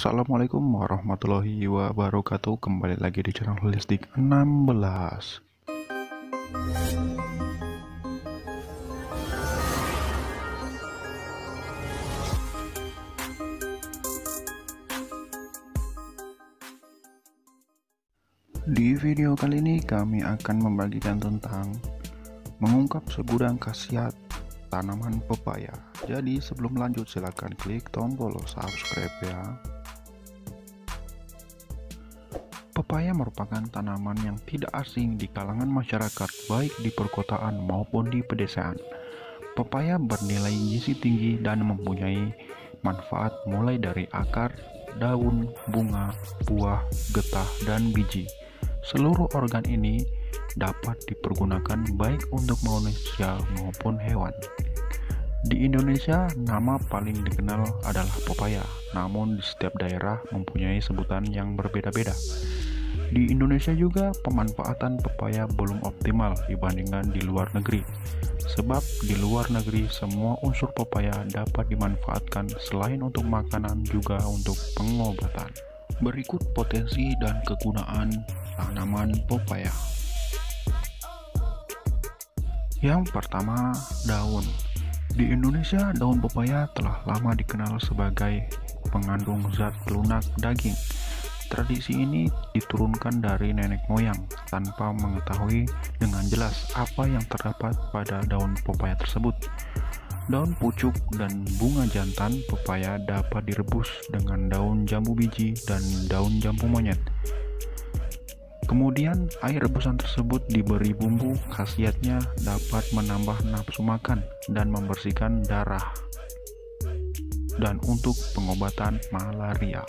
Assalamualaikum warahmatullahi wabarakatuh. Kembali lagi di channel Holistik 16. Di video kali ini kami akan membagikan tentang mengungkap segudang khasiat tanaman pepaya. Jadi sebelum lanjut silahkan klik tombol subscribe ya. Pepaya merupakan tanaman yang tidak asing di kalangan masyarakat baik di perkotaan maupun di pedesaan. Pepaya bernilai gizi tinggi dan mempunyai manfaat mulai dari akar, daun, bunga, buah, getah, dan biji. Seluruh organ ini dapat dipergunakan baik untuk manusia maupun hewan. Di Indonesia, nama paling dikenal adalah pepaya, namun di setiap daerah mempunyai sebutan yang berbeda-beda. Di Indonesia juga pemanfaatan pepaya belum optimal dibandingkan di luar negeri. Sebab di luar negeri semua unsur pepaya dapat dimanfaatkan selain untuk makanan juga untuk pengobatan. Berikut potensi dan kegunaan tanaman pepaya. Yang pertama, daun. Di Indonesia, daun pepaya telah lama dikenal sebagai pengandung zat pelunak daging. Tradisi ini diturunkan dari nenek moyang tanpa mengetahui dengan jelas apa yang terdapat pada daun pepaya tersebut. Daun pucuk dan bunga jantan pepaya dapat direbus dengan daun jambu biji dan daun jambu monyet. Kemudian air rebusan tersebut diberi bumbu, khasiatnya dapat menambah nafsu makan dan membersihkan darah dan untuk pengobatan malaria.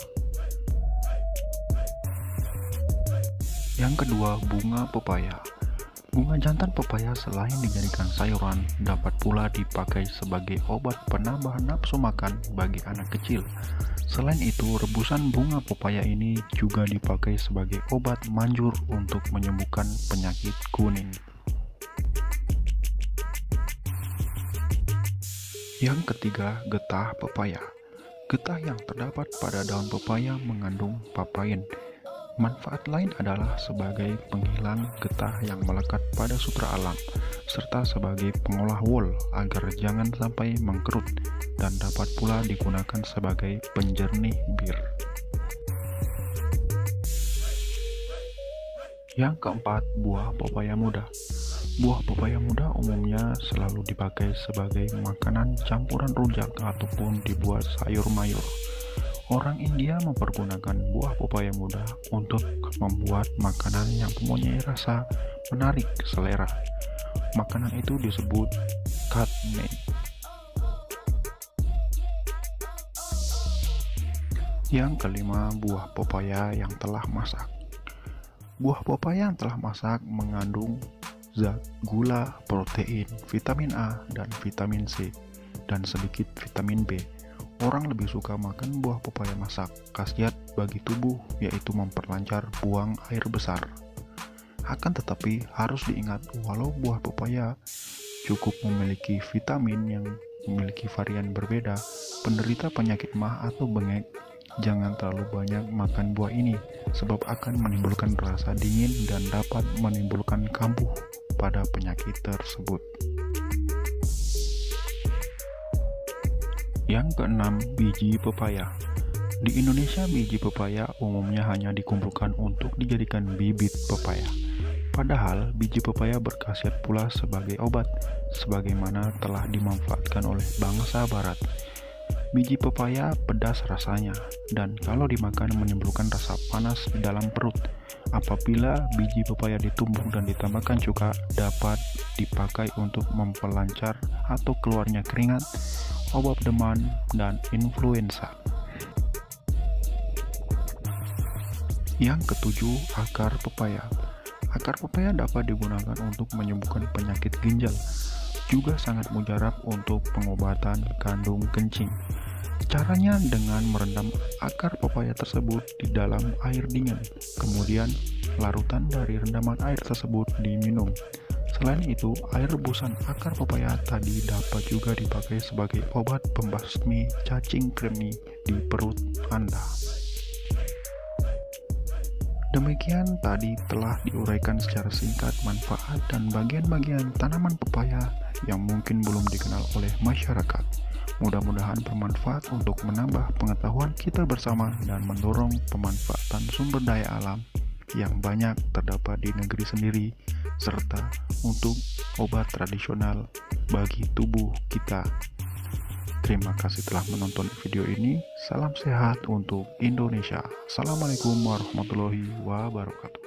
Yang kedua, bunga pepaya. Bunga jantan pepaya selain dijadikan sayuran, dapat pula dipakai sebagai obat penambah nafsu makan bagi anak kecil. Selain itu, rebusan bunga pepaya ini juga dipakai sebagai obat manjur untuk menyembuhkan penyakit kuning. Yang ketiga, getah pepaya. Getah yang terdapat pada daun pepaya mengandung papain. Manfaat lain adalah sebagai penghilang getah yang melekat pada sutra alam, serta sebagai pengolah wol agar jangan sampai mengkerut, dan dapat pula digunakan sebagai penjernih bir. Yang keempat, buah pepaya muda. Buah pepaya muda umumnya selalu dipakai sebagai makanan campuran rujak ataupun dibuat sayur mayur. Orang India mempergunakan buah pepaya muda untuk membuat makanan yang mempunyai rasa menarik selera. Makanan itu disebut chutney. Yang kelima, buah pepaya yang telah masak. Buah pepaya yang telah masak mengandung zat gula, protein, vitamin A dan vitamin C, dan sedikit vitamin B. Orang lebih suka makan buah pepaya masak. Khasiat bagi tubuh yaitu memperlancar buang air besar. Akan tetapi harus diingat, walau buah pepaya cukup memiliki vitamin yang memiliki varian berbeda, penderita penyakit MAH atau bengek jangan terlalu banyak makan buah ini, sebab akan menimbulkan rasa dingin dan dapat menimbulkan kambuh pada penyakit tersebut. Yang keenam, biji pepaya. Di Indonesia, biji pepaya umumnya hanya dikumpulkan untuk dijadikan bibit pepaya. Padahal, biji pepaya berkhasiat pula sebagai obat, sebagaimana telah dimanfaatkan oleh bangsa barat. Biji pepaya pedas rasanya, dan kalau dimakan menimbulkan rasa panas di dalam perut. Apabila biji pepaya ditumbuk dan ditambahkan cuka, dapat dipakai untuk memperlancar atau keluarnya keringat, obat demam, dan influenza. Yang ketujuh, akar pepaya. Akar pepaya dapat digunakan untuk menyembuhkan penyakit ginjal, juga sangat mujarab untuk pengobatan kandung kencing. Caranya dengan merendam akar pepaya tersebut di dalam air dingin, kemudian larutan dari rendaman air tersebut diminum. Selain itu, air rebusan akar pepaya tadi dapat juga dipakai sebagai obat pembasmi cacing kremi di perut Anda. Demikian tadi telah diuraikan secara singkat manfaat dan bagian-bagian tanaman pepaya yang mungkin belum dikenal oleh masyarakat. Mudah-mudahan bermanfaat untuk menambah pengetahuan kita bersama dan mendorong pemanfaatan sumber daya alam yang banyak terdapat di negeri sendiri, serta untuk obat tradisional bagi tubuh kita. Terima kasih telah menonton video ini. Salam sehat untuk Indonesia. Assalamualaikum warahmatullahi wabarakatuh.